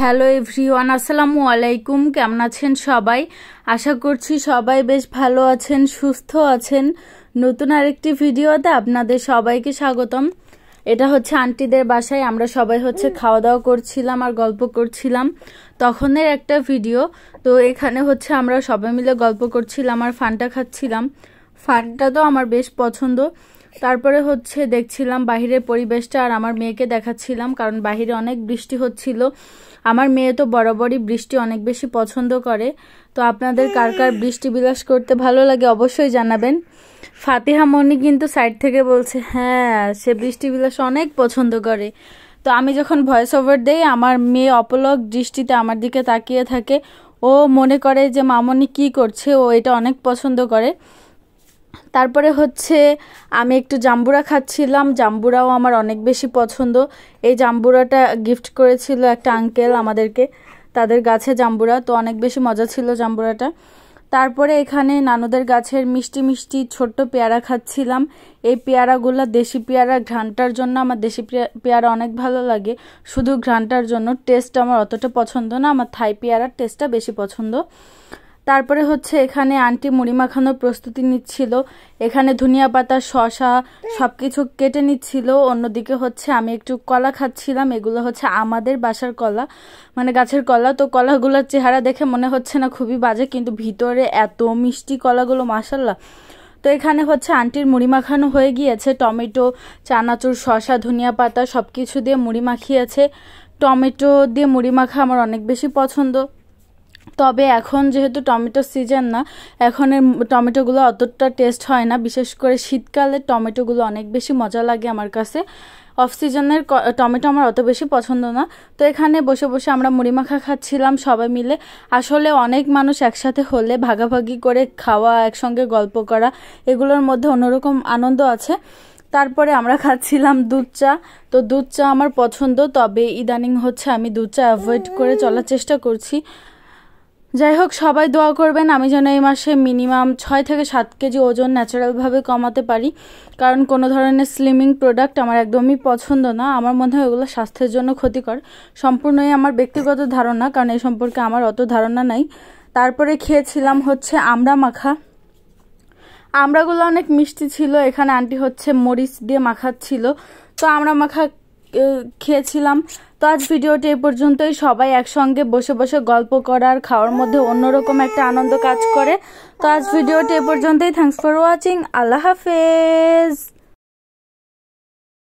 Hello everyone, আসসালামু আলাইকুম। কেমন আছেন সবাই? আশা করছি সবাই বেশ ভালো আছেন, সুস্থ আছেন। নতুন আরেকটি ভিডিওতে আপনাদের সবাইকে স্বাগতম। এটা হচ্ছে আন্টিদের বাসায়, আমরা সবাই হচ্ছে খাওয়া দাওয়া করছিলাম আর গল্প করছিলাম, তখনের একটা ভিডিও। তো এখানে হচ্ছে আমরা সবাই মিলে গল্প করছিলাম আর ফান্টা খাচ্ছিলাম। ফান্টা তো আমার বেশ পছন্দ। তারপরে হচ্ছে দেখছিলাম বাহিরের পরিবেশটা আর আমার মেয়েকে দেখাচ্ছিলাম, কারণ বাহিরে অনেক বৃষ্টি হচ্ছিল। আমার মেয়ে তো বরাবরই বৃষ্টি অনেক বেশি পছন্দ করে। তো আপনাদের কার কার বৃষ্টি বিলাস করতে ভালো লাগে অবশ্যই জানাবেন। ফাতিহা মনি কিন্তু সাইড থেকে বলছে হ্যাঁ, সে বৃষ্টি বিলাস অনেক পছন্দ করে। তো আমি যখন ভয়েস ওভার দেই, আমার মেয়ে অপলক দৃষ্টিতে আমার দিকে তাকিয়ে থাকে। ও মনে করে যে মামনি কি করছে, ও এটা অনেক পছন্দ করে। তারপরে হচ্ছে আমি একটু জাম্বুরা খাচ্ছিলাম। জাম্বুরাও আমার অনেক বেশি পছন্দ। এই জাম্বুরাটা গিফট করেছিল একটা আঙ্কেল আমাদেরকে, তাদের গাছে জাম্বুরা, তো অনেক বেশি মজা ছিল জাম্বুরাটা। তারপরে এখানে নানুদের গাছের মিষ্টি মিষ্টি ছোট্ট পেয়ারা খাচ্ছিলাম। এই পেয়ারাগুলো দেশি পেয়ারা, ঘ্রাণটার জন্য আমার দেশি পেয়ারা অনেক ভালো লাগে, শুধু ঘ্রাণটার জন্য। টেস্ট আমার অতটা পছন্দ না, আমার থাই পেয়ারার টেস্টটা বেশি পছন্দ। তারপরে হচ্ছে এখানে আন্টি মুড়ি মাখানোর প্রস্তুতি নিচ্ছিল। এখানে ধনিয়া পাতা, শসা সব কিছু কেটে নিচ্ছিল। অন্যদিকে হচ্ছে আমি একটু কলা খাচ্ছিলাম। এগুলো হচ্ছে আমাদের বাসার কলা, মানে গাছের কলা। তো কলাগুলোর চেহারা দেখে মনে হচ্ছে না খুবই বাজে, কিন্তু ভিতরে এত মিষ্টি কলাগুলো, মাশাল্লাহ। তো এখানে হচ্ছে আন্টির মুড়ি মাখানো হয়ে গিয়েছে। টমেটো, চানাচুর, শসা, ধনিয়া পাতা সব কিছু দিয়ে মুড়ি মাখিয়েছে। টমেটো দিয়ে মুড়ি মাখা আমার অনেক বেশি পছন্দ। তবে এখন যেহেতু টমেটোর সিজন না, এখনের টমেটোগুলো অতটা টেস্ট হয় না। বিশেষ করে শীতকালে টমেটোগুলো অনেক বেশি মজা লাগে আমার কাছে। অফ সিজনের টমেটো আমার অত বেশি পছন্দ না। তো এখানে বসে বসে আমরা মুড়ি মাখা খাচ্ছিলাম সবাই মিলে। আসলে অনেক মানুষ একসাথে হলে ভাগাভাগি করে খাওয়া, একসঙ্গে গল্প করা, এগুলোর মধ্যে অন্যরকম আনন্দ আছে। তারপরে আমরা খাচ্ছিলাম দুধ চা। তো দুধ চা আমার পছন্দ, তবে ইদানিং হচ্ছে আমি দুধ চা অ্যাভয়েড করে চলার চেষ্টা করছি। যাই হোক, সবাই দোয়া করবেন আমি যেন এই মাসে মিনিমাম 6 থেকে 7 কেজি ওজন ন্যাচারালভাবে কমাতে পারি, কারণ কোনো ধরনের স্লিমিং প্রোডাক্ট আমার একদমই পছন্দ না। আমার মনে হয় ওগুলো স্বাস্থ্যের জন্য ক্ষতিকর। সম্পূর্ণই আমার ব্যক্তিগত ধারণা, কারণ এই সম্পর্কে আমার অত ধারণা নাই। তারপরে খেয়েছিলাম হচ্ছে আমড়া মাখা। আমড়াগুলো অনেক মিষ্টি ছিল। এখানে আন্টি হচ্ছে মরিচ দিয়ে মাখাচ্ছিল, তো আমড়া মাখা খেয়েছিলাম। তো আজ ভিডিওটি এই পর্যন্তই। সবাই একসঙ্গে বসে বসে গল্প করার, খাওয়ার মধ্যে অন্যরকম একটা আনন্দ কাজ করে। তো আজ ভিডিওটি এই পর্যন্তই। Thanks for watching. আল্লাহ হাফেজ।